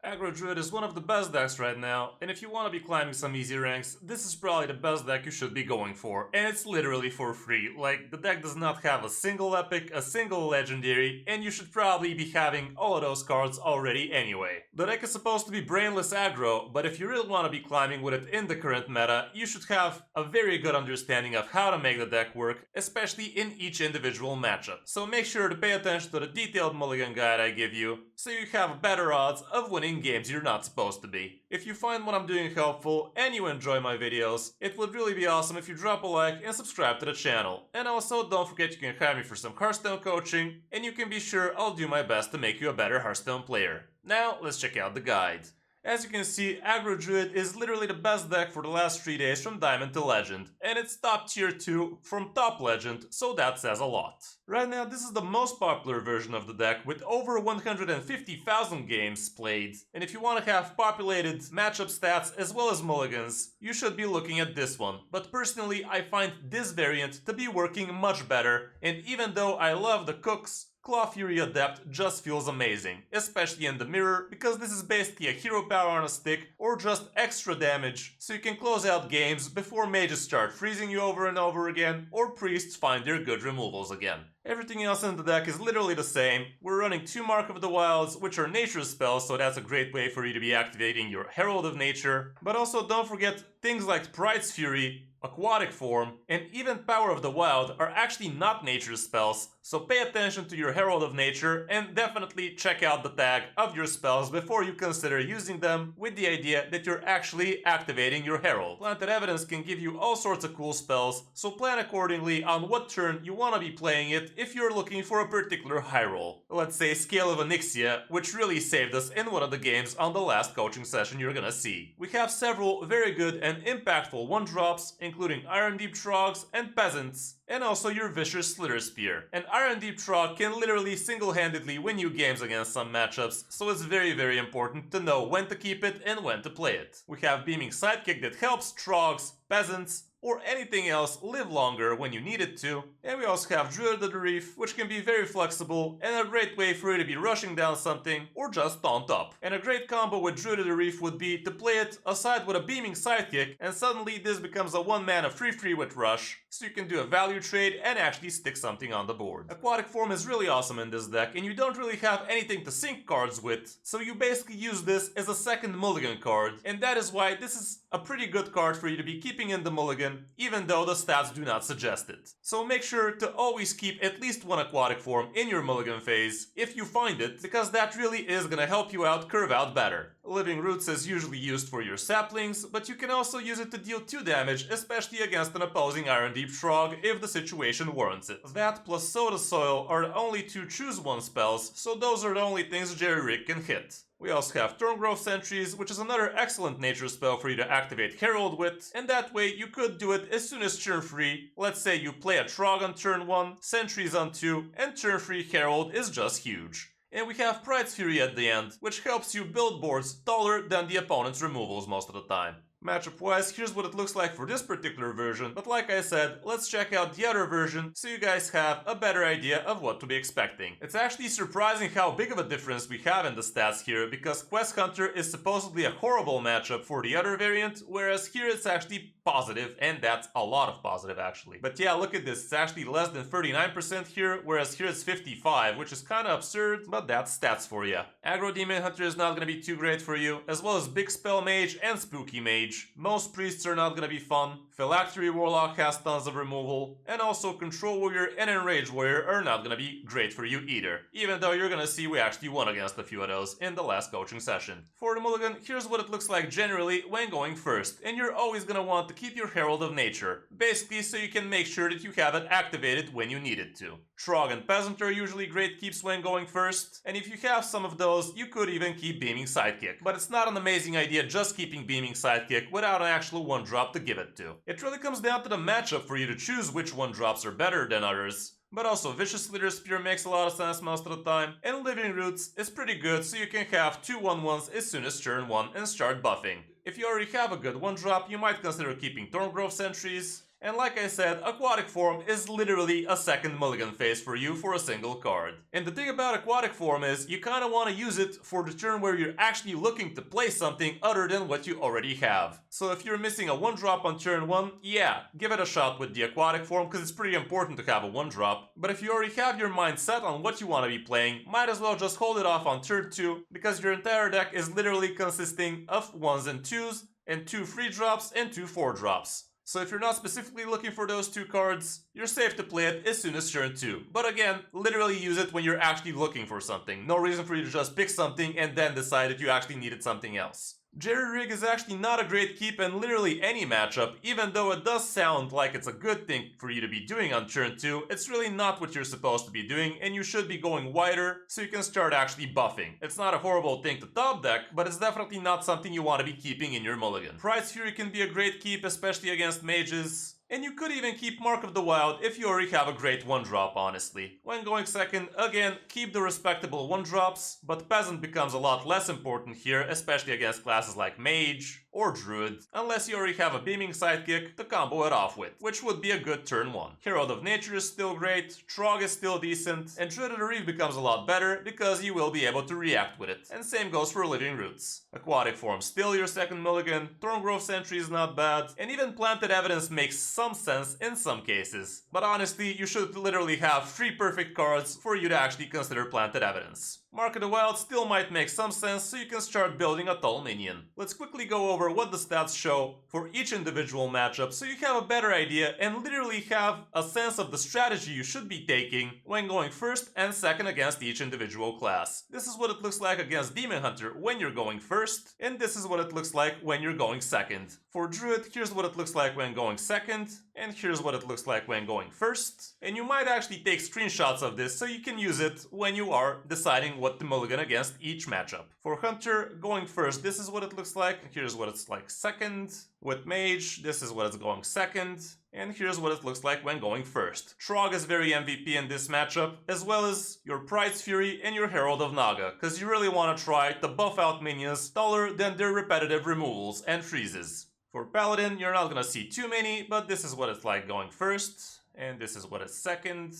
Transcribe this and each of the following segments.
Aggro Druid is one of the best decks right now, and if you want to be climbing some easy ranks, this is probably the best deck you should be going for, and it's literally for free. Like, the deck does not have a single epic, a single legendary, and you should probably be having all of those cards already anyway. The deck is supposed to be brainless aggro, but if you really want to be climbing with it in the current meta, you should have a very good understanding of how to make the deck work, especially in each individual matchup. So make sure to pay attention to the detailed mulligan guide I give you, so you have better odds of winning games you're not supposed to be. If you find what I'm doing helpful and you enjoy my videos, it would really be awesome if you drop a like and subscribe to the channel. And also don't forget you can hire me for some Hearthstone coaching, and you can be sure I'll do my best to make you a better Hearthstone player. Now let's check out the guide. As you can see, Aggro Druid is literally the best deck for the last 3 days from Diamond to Legend, and it's top tier 2 from top Legend, so that says a lot. Right now, this is the most popular version of the deck with over 150,000 games played, and if you want to have populated matchup stats as well as mulligans, you should be looking at this one. But personally, I find this variant to be working much better, and even though I love the cooks, Claw Fury Adept just feels amazing, especially in the mirror, because this is basically a hero power on a stick or just extra damage, so you can close out games before mages start freezing you over and over again, or priests find their good removals again. Everything else in the deck is literally the same. We're running 2 Mark of the Wilds, which are nature spells, so that's a great way for you to be activating your Herald of Nature. But also don't forget things like Pride's Fury, Aquatic Form, and even Power of the Wild are actually not nature spells, so pay attention to your Herald of Nature and definitely check out the tag of your spells before you consider using them, with the idea that you're actually activating your Herald. Planted Evidence can give you all sorts of cool spells, so plan accordingly on what turn you want to be playing it if you're looking for a particular high roll. Let's say Scale of Onyxia, which really saved us in one of the games on the last coaching session you're gonna see. We have several very good and impactful 1-drops, including Iron Deep Trogs and Peasants, and also your Vicious Slither Spear. An Iron Deep Trog can literally single-handedly win you games against some matchups, so it's very important to know when to keep it and when to play it. We have Beaming Sidekick that helps Trogs, Peasants, or anything else live longer when you need it to. And we also have Druid of the Reef, which can be very flexible and a great way for you to be rushing down something or just taunt up. And a great combo with Druid of the Reef would be to play it aside with a Beaming Sidekick, and suddenly this becomes a 1-mana free with Rush, so you can do a value trade and actually stick something on the board. Aquatic Form is really awesome in this deck, and you don't really have anything to sync cards with, so you basically use this as a second mulligan card, and that is why this is a pretty good card for you to be keeping in the mulligan, even though the stats do not suggest it. So make sure to always keep at least one Aquatic Form in your mulligan phase, if you find it, because that really is gonna help you out curve out better. Living Roots is usually used for your saplings, but you can also use it to deal 2 damage, especially against an opposing Iron Deep Shrog if the situation warrants it. That plus Soda Soil are the only 2 choose 1 spells, so those are the only things Jerry Rick can hit. We also have Thorngrove Sentries, which is another excellent nature spell for you to activate Herald with, and that way you could do it as soon as turn 3. Let's say you play a Trog on turn 1, Sentries on 2, and turn 3 Herald is just huge. And we have Pride's Fury at the end, which helps you build boards taller than the opponent's removals most of the time. Matchup wise, here's what it looks like for this particular version, but like I said, let's check out the other version so you guys have a better idea of what to be expecting. It's actually surprising how big of a difference we have in the stats here, because Quest Hunter is supposedly a horrible matchup for the other variant, whereas here it's actually positive, and that's a lot of positive actually. But yeah, look at this, it's actually less than 39% here, whereas here it's 55, which is kinda absurd, but that's stats for you. Aggro Demon Hunter is not gonna be too great for you, as well as Big Spell Mage and Spooky Mage. Most priests are not gonna be fun, Phylactery Warlock has tons of removal, and also Control Warrior and Enrage Warrior are not gonna be great for you either, even though you're gonna see we actually won against a few of those in the last coaching session. For the mulligan, here's what it looks like generally when going first, and you're always gonna want to keep your Herald of Nature, basically so you can make sure that you have it activated when you need it to. Trog and Peasant are usually great keeps when going first, and if you have some of those, you could even keep Beaming Sidekick. But it's not an amazing idea just keeping Beaming Sidekick without an actual 1-drop to give it to. It really comes down to the matchup for you to choose which 1-drops are better than others. But also, Vicious Slither Spear makes a lot of sense most of the time, and Living Roots is pretty good so you can have 2 1/1s as soon as turn 1 and start buffing. If you already have a good 1-drop, you might consider keeping Thorngrove Sentries, And like I said, Aquatic Form is literally a second mulligan phase for you for a single card. And the thing about Aquatic Form is you kinda wanna use it for the turn where you're actually looking to play something other than what you already have. So if you're missing a 1-drop on turn 1, yeah, give it a shot with the Aquatic Form because it's pretty important to have a 1-drop. But if you already have your mind set on what you want to be playing, might as well just hold it off on turn 2 because your entire deck is literally consisting of 1s and 2s and 2 free drops and 2 4-drops. So if you're not specifically looking for those 2 cards, you're safe to play it as soon as turn 2. But again, literally use it when you're actually looking for something. No reason for you to just pick something and then decide that you actually needed something else. Jerry Rig is actually not a great keep in literally any matchup, even though it does sound like it's a good thing for you to be doing on turn 2, it's really not what you're supposed to be doing and you should be going wider so you can start actually buffing. It's not a horrible thing to top deck, but it's definitely not something you want to be keeping in your mulligan. Pride's Fury can be a great keep, especially against mages. And you could even keep Mark of the Wild if you already have a great 1-drop, honestly. When going second, again, keep the respectable 1-drops, but Peasant becomes a lot less important here, especially against classes like Mage or Druid, unless you already have a Beaming Sidekick to combo it off with, which would be a good turn 1. Herald of Nature is still great, Trog is still decent, and Druid of the Reef becomes a lot better because you will be able to react with it. And same goes for Living Roots. Aquatic Form still your second mulligan, Thorngrove Sentry is not bad, and even Planted Evidence makes some sense in some cases. But honestly, you should literally have 3 perfect cards for you to actually consider Planted Evidence. Mark of the Wild still might make some sense so you can start building a tall minion. Let's quickly go over what the stats show for each individual matchup so you have a better idea and literally have a sense of the strategy you should be taking when going first and second against each individual class. This is what it looks like against Demon Hunter when you're going first, and this is what it looks like when you're going second. For Druid, here's what it looks like when going second, and here's what it looks like when going first. And you might actually take screenshots of this so you can use it when you are deciding what to mulligan against each matchup. For Hunter, going first, this is what it looks like. Here's what it's like second. With Mage, this is what it's going second. And here's what it looks like when going first. Trog is very MVP in this matchup, as well as your Pride's Fury and your Herald of Naga, because you really want to try to buff out minions taller than their repetitive removals and freezes. For Paladin, you're not gonna see too many, but this is what it's like going first, and this is what it's second.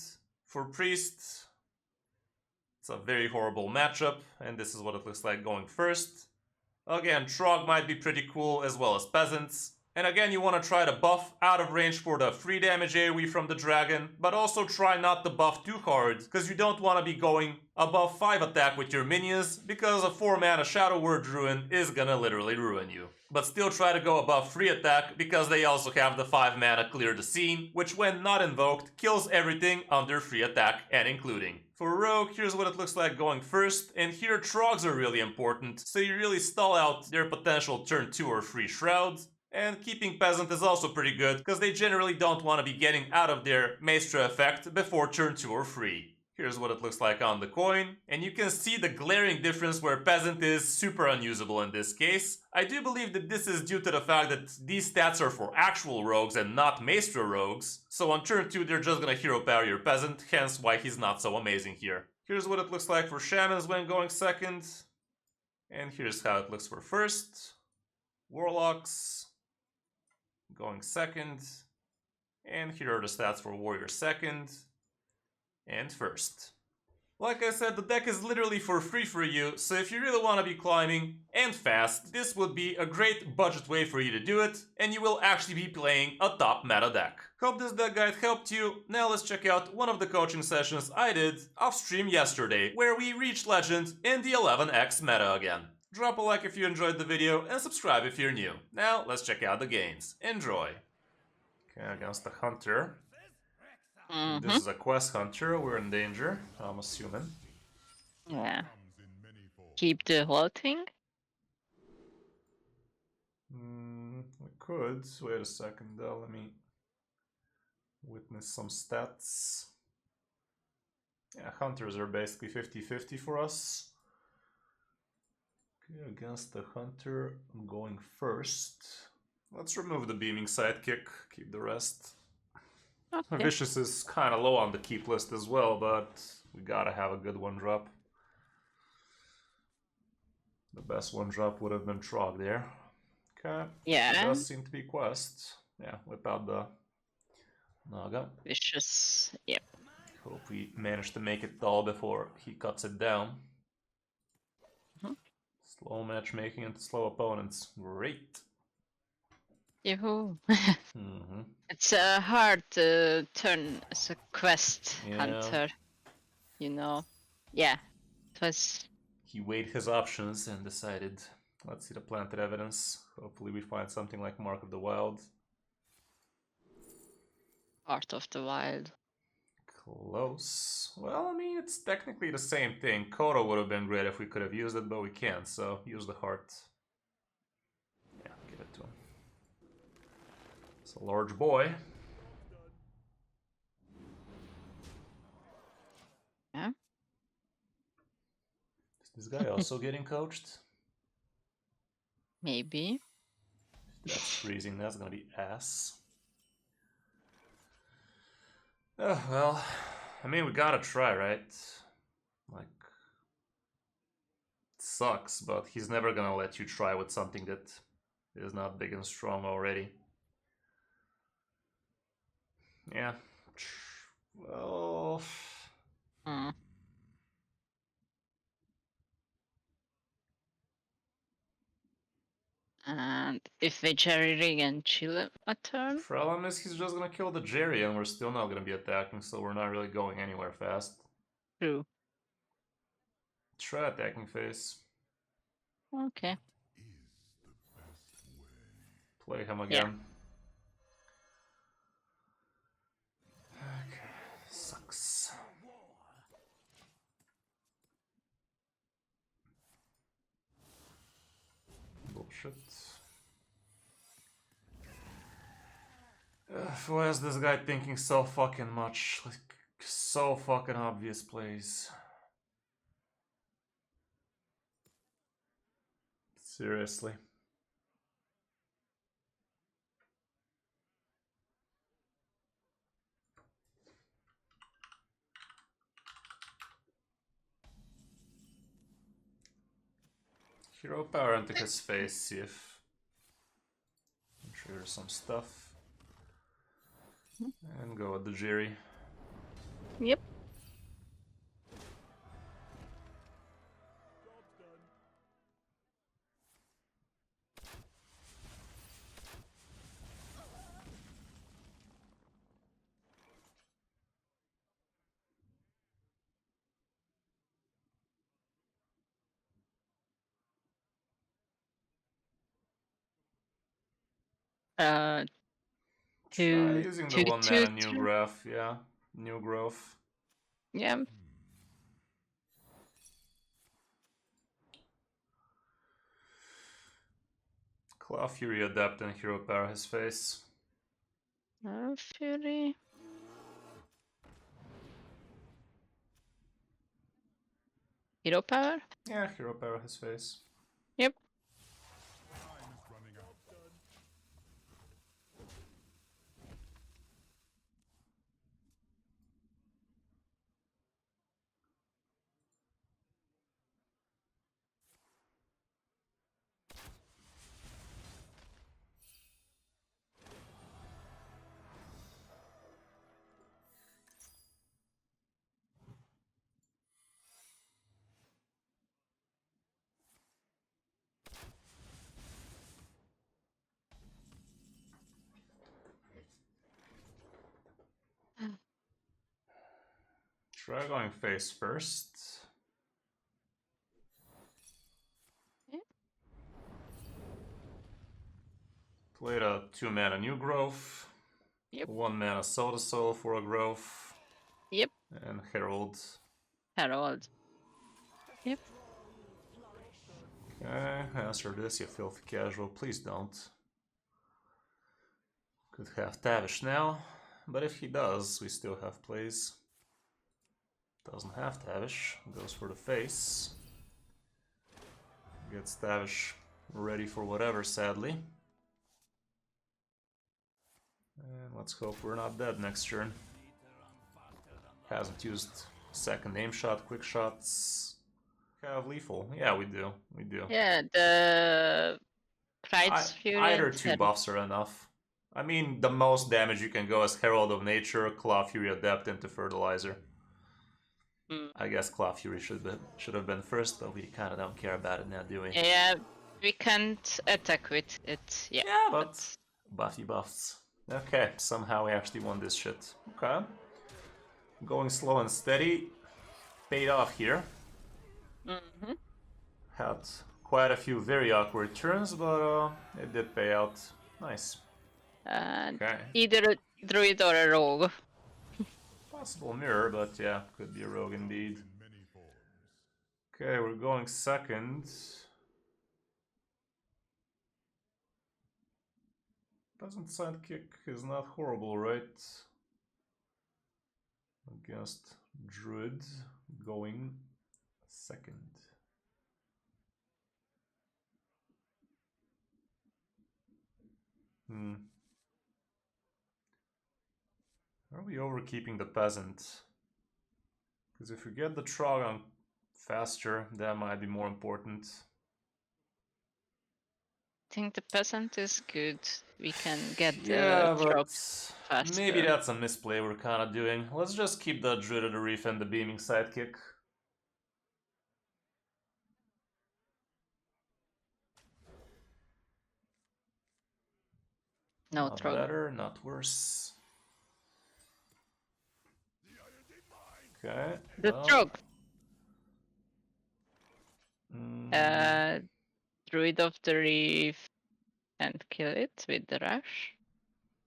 For Priest, it's a very horrible matchup, and this is what it looks like going first. Again, Trog might be pretty cool, as well as Peasants. And again, you want to try to buff out of range for the free damage AoE from the dragon, but also try not to buff too hard, because you don't want to be going above 5 attack with your minions, because a 4-mana Shadow Word Ruin is gonna literally ruin you. But still try to go above 3 attack, because they also have the 5-mana Clear the Scene, which when not invoked, kills everything under 3 attack and including. For Rogue, here's what it looks like going first, and here Trogs are really important, so you really stall out their potential turn 2 or 3 Shrouds. And keeping Peasant is also pretty good, because they generally don't want to be getting out of their Maestra effect before turn 2 or 3. Here's what it looks like on the coin, and you can see the glaring difference where Peasant is super unusable in this case. I do believe that this is due to the fact that these stats are for actual rogues and not Maestra rogues, so on turn 2 they're just gonna hero power your Peasant, hence why he's not so amazing here. Here's what it looks like for Shamans when going second, and here's how it looks for first. Warlocks going second, and here are the stats for Warrior second and first. Like I said, the deck is literally for free for you, so if you really want to be climbing and fast, this would be a great budget way for you to do it, and you will actually be playing a top meta deck. Hope this deck guide helped you. Now let's check out one of the coaching sessions I did off stream yesterday, where we reached Legend in the 11x meta again. Drop a like if you enjoyed the video and subscribe if you're new. Now let's check out the games. Enjoy. Okay, against the Hunter. This is a quest hunter, we're in danger, I'm assuming. Yeah. Keep the whole thing? We could. Wait a second though, let me witness some stats. Yeah, hunters are basically 50-50 for us. Okay, against the hunter, I'm going first. Let's remove the beaming sidekick, keep the rest. Okay. Vicious is kind of low on the keep list as well, but we gotta have a good 1-drop. The best 1-drop would have been Trog there. Okay. Yeah. It does seem to be quest. Yeah, whip out the Naga. Vicious. Yep. Hope we manage to make it all before he cuts it down. Mhm. Slow matchmaking into slow opponents. Great. Yoo-hoo. Mm-hmm. It's a hard turn as a quest Yeah. hunter, you know. Yeah, it was He weighed his options and decided, let's see the planted evidence. Hopefully we find something like Mark of the Wild. part of the wild. Close. Well, I mean, it's technically the same thing. Kodo would have been great if we could have used it, but we can't, so use the heart. Yeah, give it to him. It's a large boy. Yeah. Is this guy also getting coached? Maybe. If that's freezing, that's gonna be ass. Oh, well, I mean, we gotta try, right? Like, it sucks, but he's never gonna let you try with something that is not big and strong already. Yeah. Well... Hmm. And if we jerry-rig and chill a turn? Problem is he's just gonna kill the Jerry and we're still not gonna be attacking, so we're not really going anywhere fast. True. Try attacking phase. Okay. Play him again. Okay, sucks. Bullshit. Why is this guy thinking so fucking much? Like, so fucking obvious plays. Seriously. Hero power into his face, see if trigger some stuff. And go with the Jerry. Yep. Try Two, using the two, 1 two, mana new two. graph, yeah. New growth. Yeah. Claw Fury Adept and Hero Power his face. Fury. Hero power? Yeah, Hero Power his face. Yep. Try going face first. Yeah. Played a 2 mana new growth. Yep. 1 mana Soda Soul for a growth. Yep. And Herald. Herald. Yep. Okay, answer this, you filthy casual. Please don't. Could have Tavish now, but if he does, we still have plays. Doesn't have Tavish, goes for the face. Gets Tavish ready for whatever, sadly. And let's hope we're not dead next turn. Hasn't used second aim shot, quick shots. Have lethal. Yeah, we do. We do. Yeah, the Pride's Fury. Either two buffs are enough. I mean, the most damage you can go is Herald of Nature, Claw Fury Adept into Fertilizer. I guess Claw Fury should have been first, but we kind of don't care about it now, do we? Yeah, we can't attack with it. Yeah, but Buffy buffs. Okay, somehow we actually won this shit. Okay. Going slow and steady. Paid off here. Had quite a few very awkward turns, but it did pay out. Nice. Okay. Either a druid or a rogue. Possible mirror, but yeah, could be a rogue indeed. Okay, we're going second. Peasant sidekick is not horrible, right? Against Druid, going second. Are we overkeeping the peasant? Because if we get the Trogon faster, that might be more important. I think the peasant is good. We can get Yeah, the drops faster. maybe that's a misplay we're kind of doing. Let's just keep the Druid of the Reef and the Beaming Sidekick. No Not Trogon. better, not worse. Okay. The Trog. Mm. Druid of the Reef and kill it with the rush.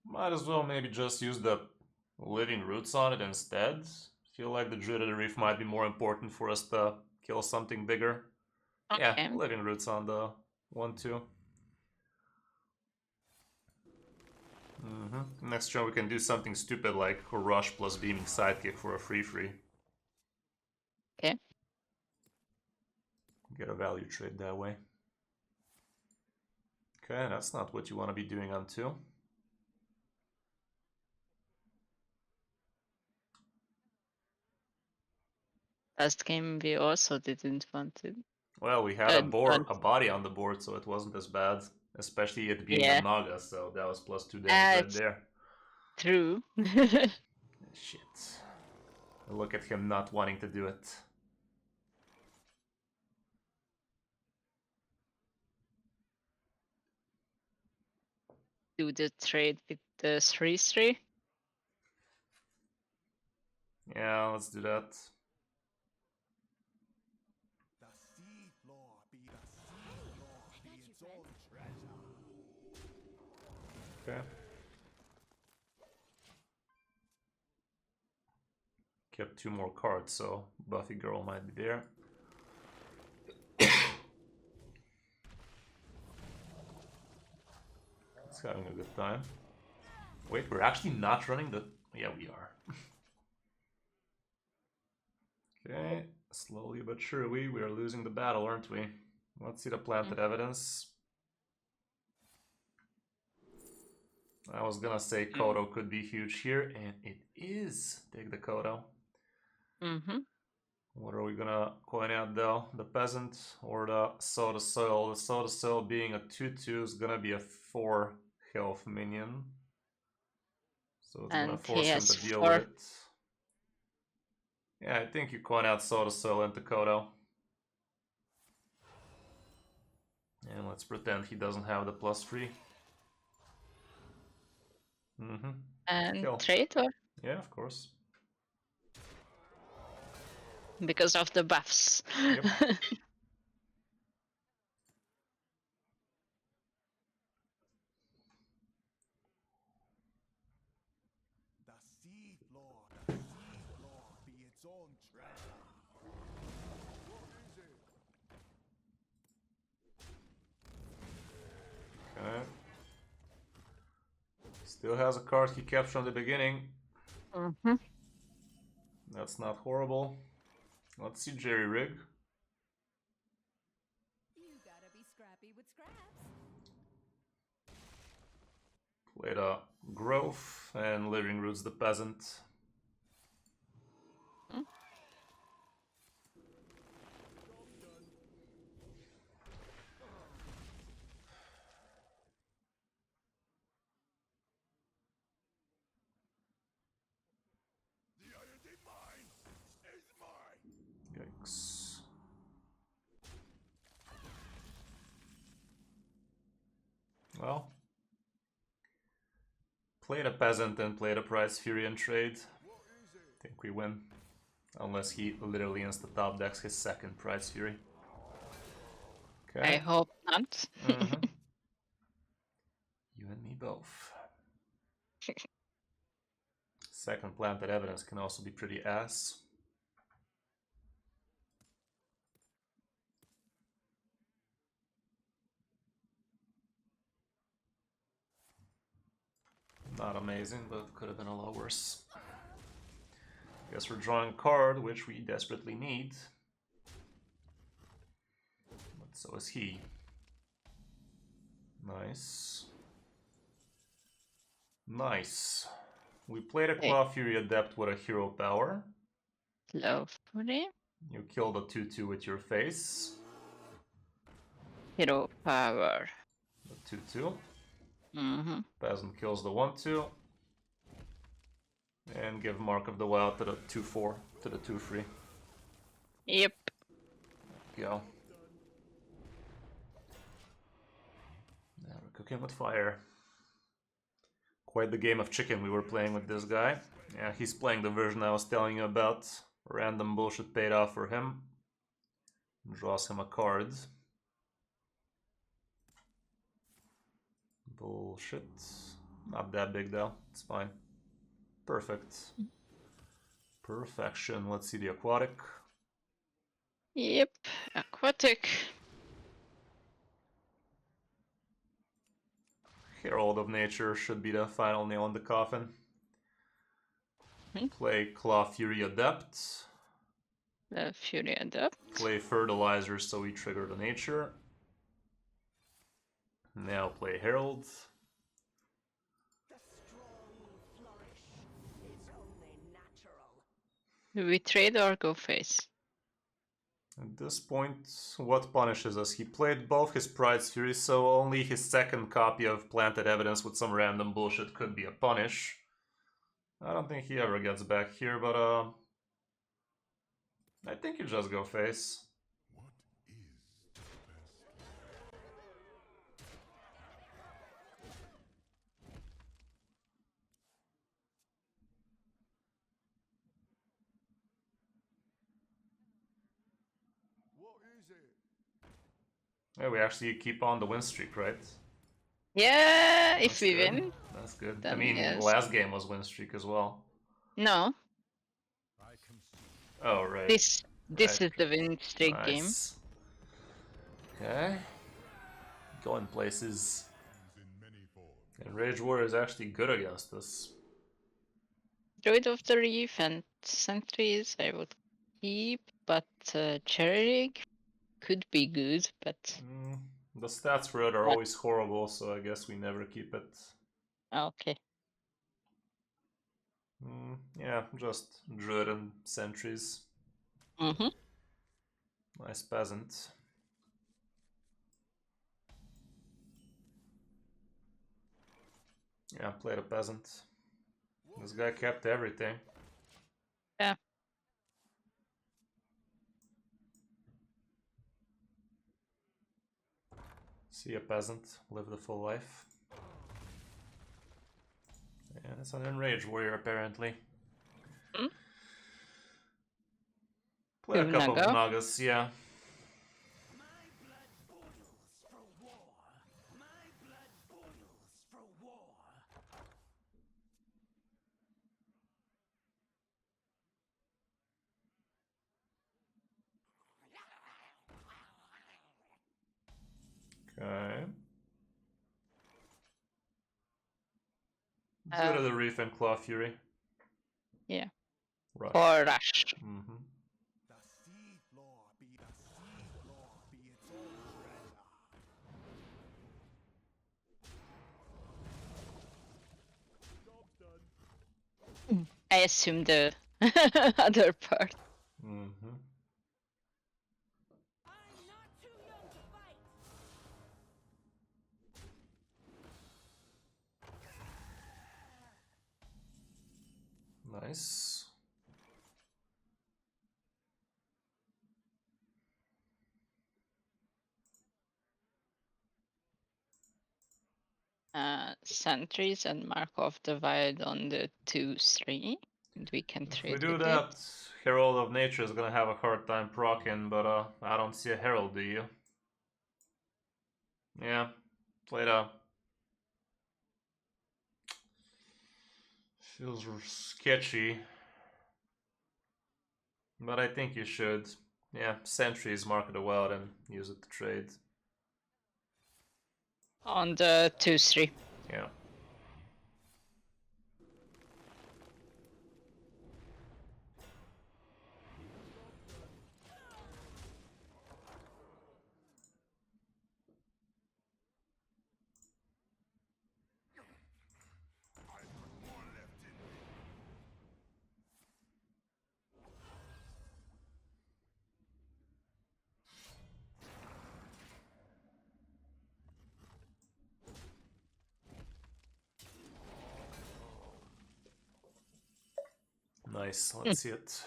Might as well maybe just use the Living Roots on it instead. Feel like the Druid of the Reef might be more important for us to kill something bigger. Okay. Yeah, Living Roots on the 1-2. Next turn we can do something stupid like Rush plus Beaming Sidekick for a free. Okay. Get a value trade that way. Okay, that's not what you want to be doing on 2. Last game we also didn't want it. Well, we had a body on the board, so it wasn't as bad. Especially it being a Naga, so that was +2 damage right there. True. Shit. Look at him not wanting to do it. Do the trade with the 3/3? Yeah, let's do that. Okay. Kept 2 more cards, so Buffy Girl might be there. It's having a good time. Wait, we're actually not running the... Yeah, we are. Okay, slowly but surely we are losing the battle, aren't we? Let's see the planted evidence. I was gonna say Kodo could be huge here, and it is. Take the Kodo. What are we gonna coin out though? The Peasant or the Soda Soil? The Soda Soil being a 2/2 is gonna be a 4 health minion. So it's gonna force him to deal with it. Yeah, I think you coin out Soda Soil into Kodo. And let's pretend he doesn't have the +3. And Kill. trade or? Yeah, of course. Because of the buffs. Yep. Okay. Still has a card he kept from the beginning. That's not horrible. Let's see Jerry Rig. You gotta be scrappy with scraps. Played a Growth and Living Roots the Peasant. Played a peasant and played a prize fury in trade. Think we win. Unless he literally insta-top decks his second prize fury. Okay. I hope not. Mhm. You and me both. Second planted evidence can also be pretty ass. Not amazing, but could have been a lot worse. Guess we're drawing a card, which we desperately need. But so is he. Nice. Nice. We played a Hey. Claw Fury Adept with a hero power. Lovely. You killed a 2-2 with your face. Hero power. The 2-2. Mm-hmm. Peasant kills the 1-2. And give Mark of the Wild to the 2-4, to the 2-3. Yep. Go. Now we're cooking with fire. Quite the game of chicken we were playing with this guy. Yeah, he's playing the version I was telling you about. Random bullshit paid off for him. Draws him a card. Bullshit. Not that big though. It's fine. Perfect. Perfection. Let's see the aquatic. Yep. Aquatic. Herald of Nature should be the final nail in the coffin. Hmm. Play Claw Fury Adept. The Fury Adept. Play Fertilizer so we trigger the Nature. Now play Herald. The strong flourish. It's only natural. Do we trade or go face? At this point, what punishes us? He played both his Pride's Fury, so only his second copy of Planted Evidence with some random bullshit could be a punish. I don't think he ever gets back here, but I think you just go face. Yeah, we actually keep on the win streak, right? Yeah, if That's we good. win. That's good. I Then mean, yes. last game was win streak as well. No, Oh, right. this Right. is the win streak game. Nice. Okay. Going places. And Rage Warrior is actually good against us. Druid of the Reef and Sentries I would keep, but Cherry could be good, but The stats for it are What? always horrible, so I guess we never keep it. okay. Yeah, just Druid and Sentries. Mm-hmm. Nice peasant. Yeah, played a peasant. This guy kept everything. Yeah. See a peasant, live the full life. And it's an Enraged Warrior, apparently. Hmm? Play a Two couple of Naga. Nagas, yeah. My blood boils for war. My blood boils for war. Okay. Druid of the Reef and Claw Fury. Yeah. Rush. Or Rush. Mm-hmm. The sea floor be the sea floor be its own treasure. I assume the other part. Mm-hmm. I'm not too young to fight. Nice. Sentries and mark off the wild on the 2/3. And we can If we trade do with that, it. Herald of Nature is gonna have a hard time proccing, but I don't see a Herald, do you? Yeah, play that. Feels sketchy. But I think you should. Yeah, Sentries, mark it wild and use it to trade. On the 2/3. Yeah. Nice, let's see it.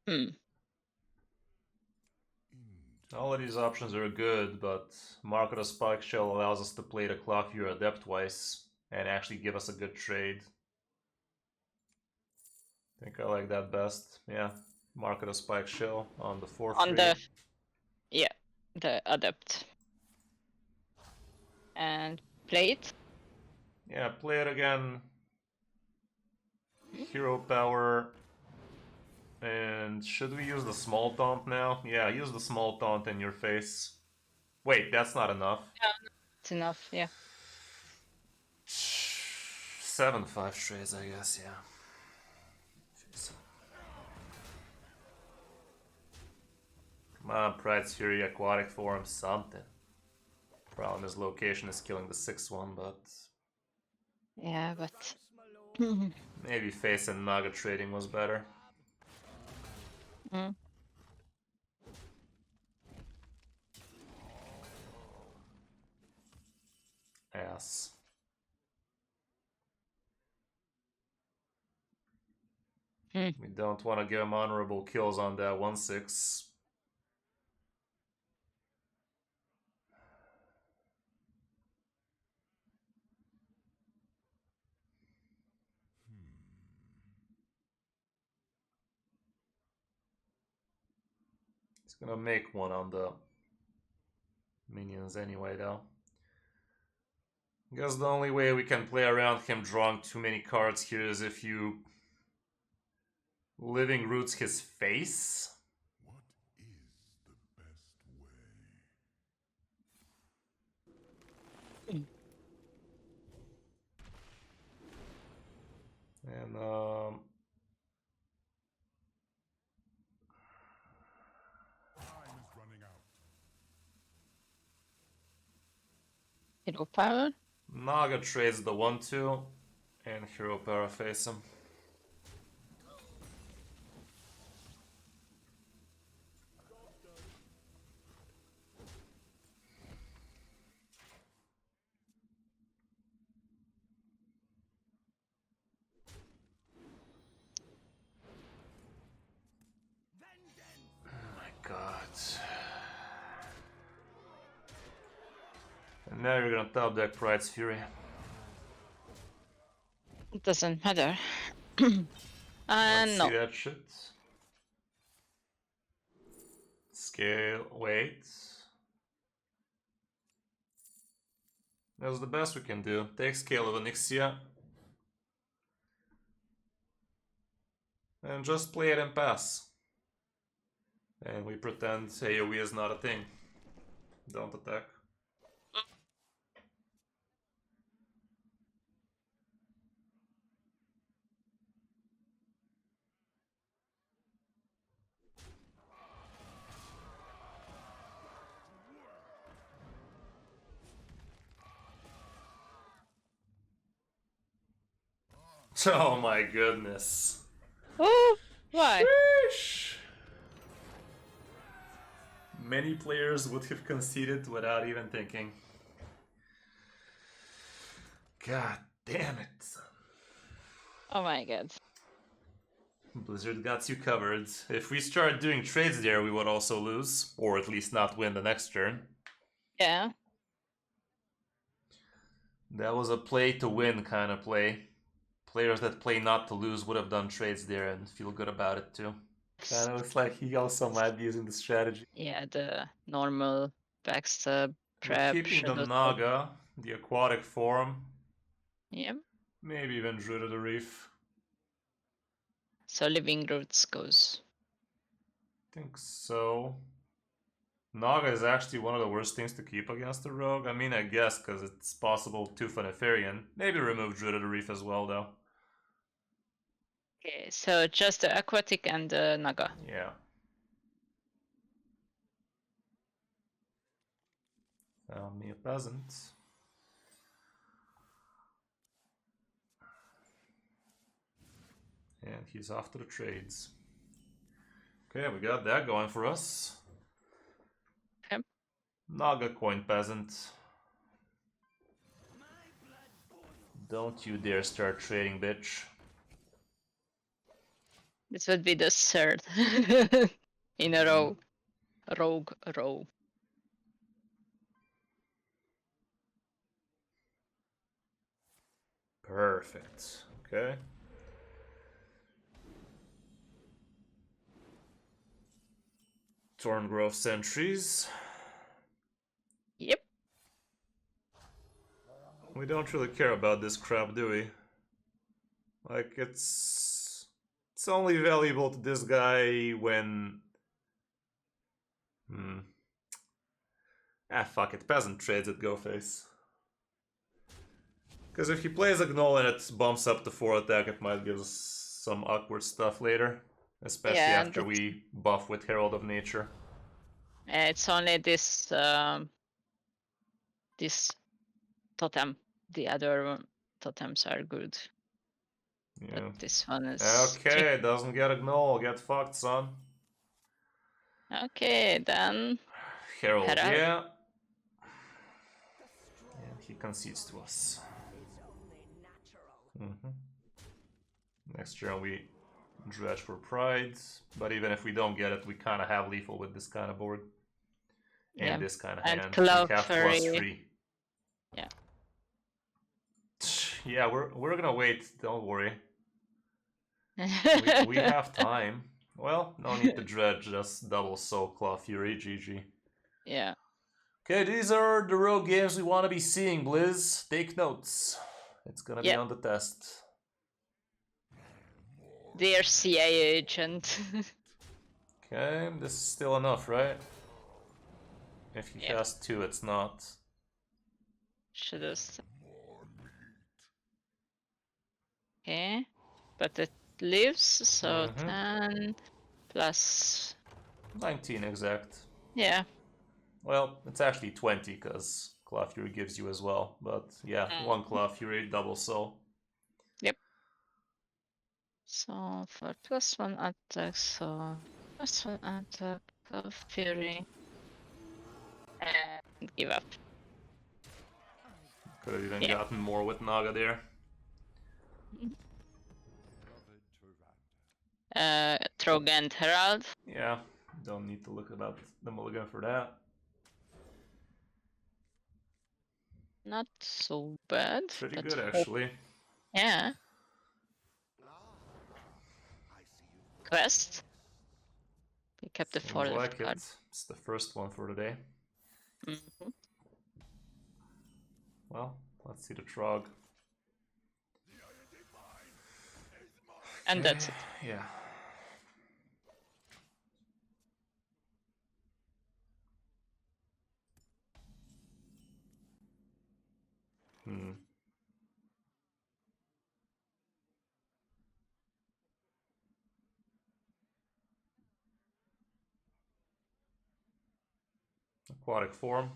Hmm. All of these options are good, but Market of Spike Shell allows us to play the Clothier Adept twice and actually give us a good trade. I think I like that best. Yeah, Market of Spike Shell on the 4/3. On the the adept. And play it. Yeah, play it again. Hero power. And should we use the small taunt now? Yeah, use the small taunt in your face. Wait, that's not enough. It's enough, yeah. 7/5 trades, I guess, yeah. Come on, Pride's Fury, Aquatic Form, something. Problem is location is killing the 6/1, but Yeah, but maybe face and Naga trading was better. Mm. Ass. We don't want to give him honorable kills on that 1/6. He's gonna make one on the minions anyway, though. I guess the only way we can play around him drawing too many cards here is if you Living Roots his face. What is the best way? And Time is running out. Hero power. Naga trades the 1/2 and Hero Power face him. God. And now you're gonna top deck Pride's Fury. It doesn't matter. Let's No. see that shit. Scale, wait. That's the best we can do. Take Scale of Onyxia. And just play it and pass. And we pretend AoE is not a thing. Don't attack. Oh my goodness. Oh, why? Sheesh. many players would have conceded without even thinking. God damn it. Oh my god. Blizzard got you covered. If we start doing trades there, we would also lose, or at least not win the next turn. Yeah. That was a play to win kind of play. Players that play not to lose would have done trades there and feel good about it too. Kind of looks like he also might be using the strategy. Yeah, the normal backstab We're prep. keeping the shadow step. Naga, the aquatic form, Yeah. maybe even Druid of the Reef. So living roots goes. Think so. Naga is actually one of the worst things to keep against the rogue. I mean, I guess, because it's possible to Fanefarian. Maybe remove Druid of the Reef as well, though. Okay, so just the aquatic and the naga. Yeah. Found me a peasant. And he's off to the trades. Okay, we got that going for us. Okay. Naga coin peasant. Don't you dare start trading, bitch. This would be the third in a row. Rogue row. Perfect. Okay. Thorngrove sentries. Yep. We don't really care about this crap, do we? Like, it's only valuable to this guy when... Ah, fuck it. Peasant trades at Go Face. Because if he plays a Gnoll and it bumps up to 4 attack, it might give us some awkward stuff later. Especially Yeah, after we buff with Herald of Nature. It's only this this totem. The other totems are good. Yeah. But this one is Okay, doesn't get a Gnoll. Get fucked, son. Okay, then Herald, Herald. yeah. And he concedes to us. Next turn we dredge for Pride, but even if we don't get it, we kind of have lethal with this kind of board. And Yeah. this kind of And hand. Cloud We have Fairy. +3. Yeah. Yeah, we're gonna wait, don't worry. We have time. Well, no need to dredge, just double Soul Claw Fury, GG. Yeah. Okay, these are the rogue games we want to be seeing, Blizz. Take notes. It's gonna be Yep. on the test. Dear CIA agent. Okay, this is still enough, right? If he Yeah. has 2, it's not. Should have. Okay. But it lives, so 10 plus. 19 exact. Yeah. Well, it's actually 20 because Claw Fury gives you as well. But yeah, 1 Claw Fury, double soul. Yep. So for +1 attack, so +1 attack of Fury. And give up. Could have even Yeah. gotten more with Naga there. Trogant Herald. Yeah, don't need to look about the mulligan for that. Not so bad. Pretty but good actually. Yeah. Quest. Pick up the Seems 4 left like card. it. It's the first one for today. Well, let's see the Trog. And that's it. Yeah. Aquatic form.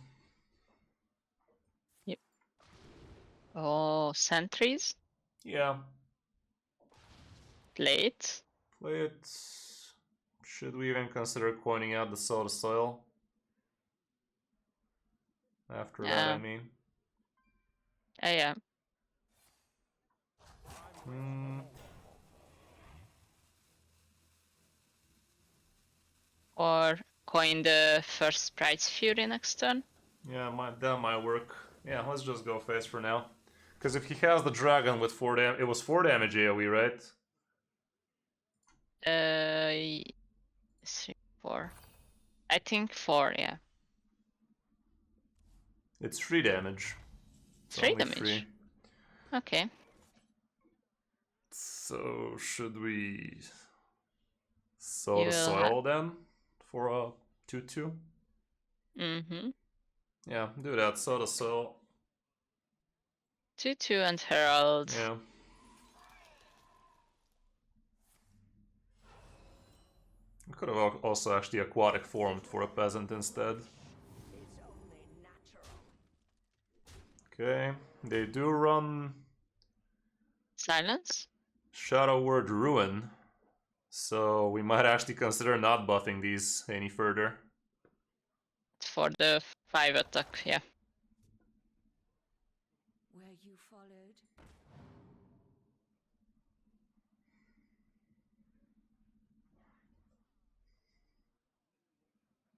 Yep. Oh, sentries. Yeah. Plate. Play it. Should we even consider coining out the soul to soil? After that, I Yeah. mean. Yeah. Hmm. Or coin the first Pride's Fury next turn. Yeah, that might work. Yeah, let's just go face for now. Because if he has the dragon with 4 damage, it was 4 damage AoE, right? 3, 4. I think 4, yeah. It's 3 damage. It's 3 only damage. 3. Okay. So should we sow You the will soil then for a 2/2? Mm-hmm. Yeah, do that. Sow the soil. 2/2 and Herald. Yeah. We could have also actually aquatic formed for a peasant instead. It's only natural. Okay, they do run Silence. Shadow Word Ruin, so we might actually consider not buffing these any further. For the 5 attack, yeah. Where you followed.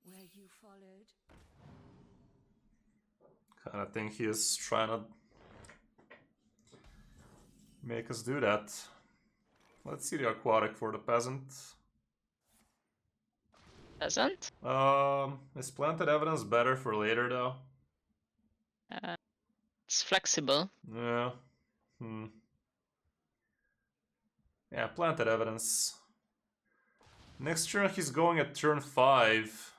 Where you followed. Kind of think he is trying to make us do that. Let's see the aquatic for the peasant. Doesn't. Is planted evidence better for later though? It's flexible. Yeah. Yeah, planted evidence. Next turn he's going at turn 5.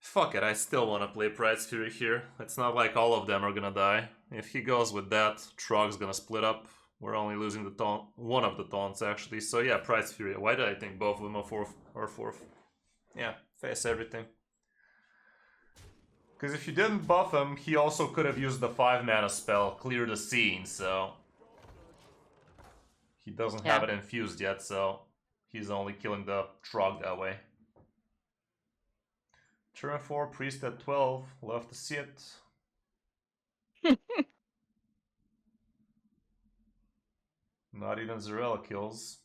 Fuck it, I still want to play Pride's Fury here. It's not like all of them are gonna die. If he goes with that, Trog's gonna split up. We're only losing the taunt, one of the taunts actually. So yeah, Pride's Fury. Why did I think both of them are 4th? Yeah, face everything. Because if you didn't buff him, he also could have used the 5 mana spell, Clear the Scene, so... He doesn't have it infused yet, so he's only killing the Trog that way. Turn 4, Priest at 12, love to see it. Not even Zarella kills.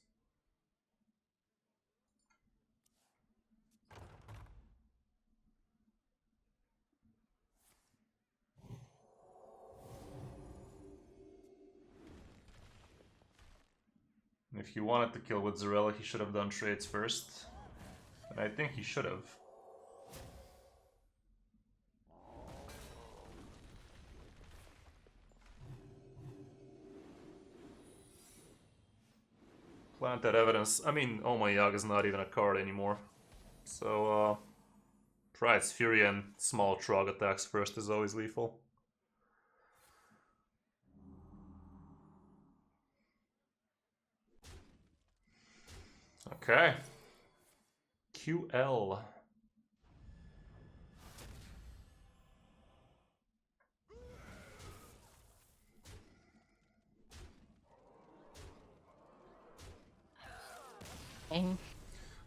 If he wanted to kill with Zarella, he should have done trades first. And I think he should have. Planted evidence. I mean, Oh My Yag is not even a card anymore. So, Pride's Fury and small Trog attacks first is always lethal. Okay. QL.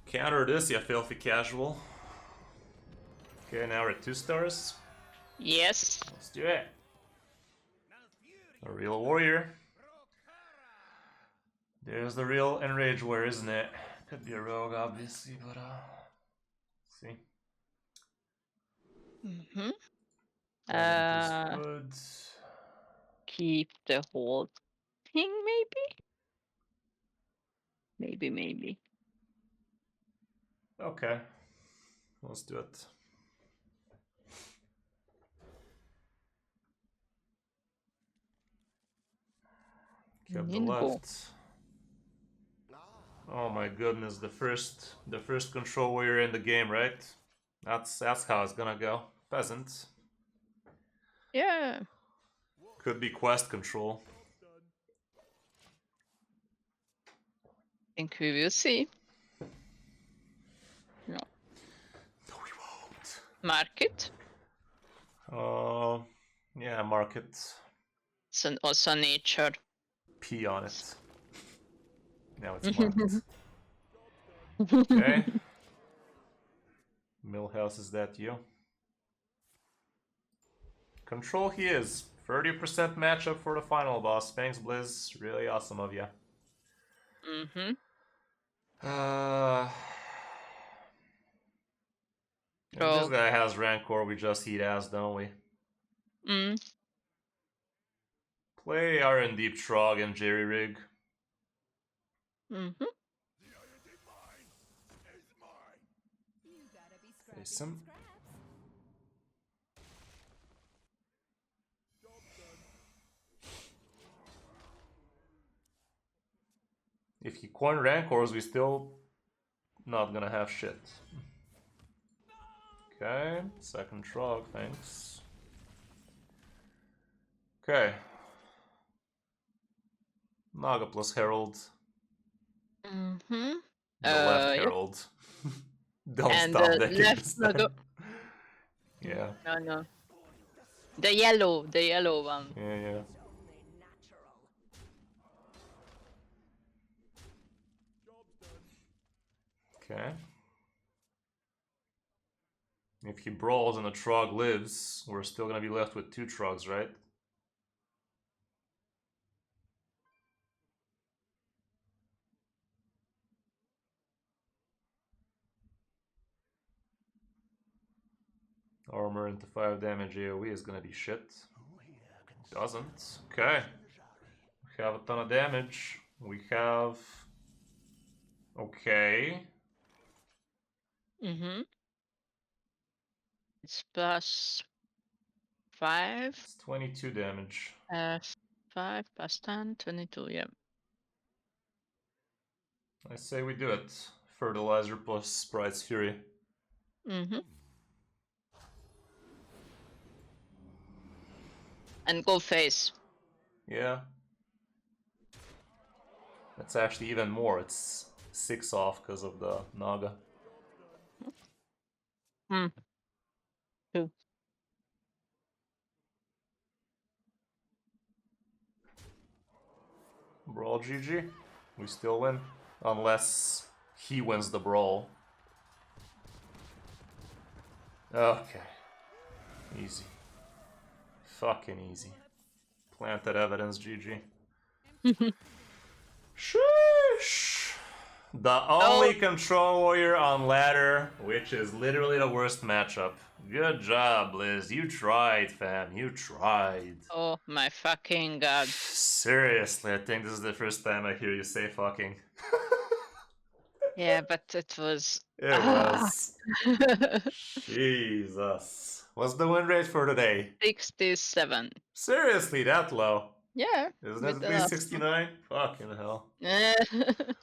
Counter this, you filthy casual. Okay, now we're at 2 stars. Yes. Let's do it. A real warrior. There's the real enrage warrior, isn't it? Could be a rogue, obviously, but see. Mm-hmm. Peasant is good. Keep the whole thing, maybe? Maybe. Okay. Let's do it. Kept the Ninbo. left. Oh my goodness, the first control warrior in the game, right? That's how it's gonna go. Peasant. Yeah. Could be quest control. Think we will see. No. No, we won't. Market. Yeah, market. It's also nature. P on it. Now it's market. Okay. Millhouse, is that you? Control he is. 30% matchup for the final boss. Thanks, Blizz. Really awesome of you. Mm-hmm. If this guy has Rancor, we just eat ass, don't we? Mm. Play Iron Deep Trog and Jerry Rig. Mm-hmm. You gotta be Face him. If he coin Rancors, we still not gonna have shit. Okay, second Trog, thanks. Okay. Naga plus Herald. Mm-hmm. The left Yep. Herald. Don't And stop the decking left this Naga. time. Yeah, No. The yellow one. yeah. Okay. If he brawls and a Trog lives, we're still gonna be left with 2 Trogs, right? Armor into 5 damage AoE is gonna be shit. Doesn't. Okay. We have a ton of damage. We have... Okay. Mm-hmm. It's plus 5. It's 22 damage. 5 plus 10, 22, yeah. I say we do it. Fertilizer plus Sprite's Fury. Mm-hmm. And go face. Yeah. That's actually even more. It's 6 off because of the Naga. Hmm. 2. Brawl GG. We still win. Unless he wins the brawl. Okay. Easy. Fucking easy. Planted evidence, GG. Sheesh. The only control warrior on ladder, which is literally the worst matchup. Good job, Liz. You tried, fam. You tried. Oh my fucking god. Seriously, I think this is the first time I hear you say fucking. Yeah, but it was. It was. Jesus. What's the win rate for today? 67. Seriously, that low? Yeah. Isn't it with at the least last 69? Fucking hell. one.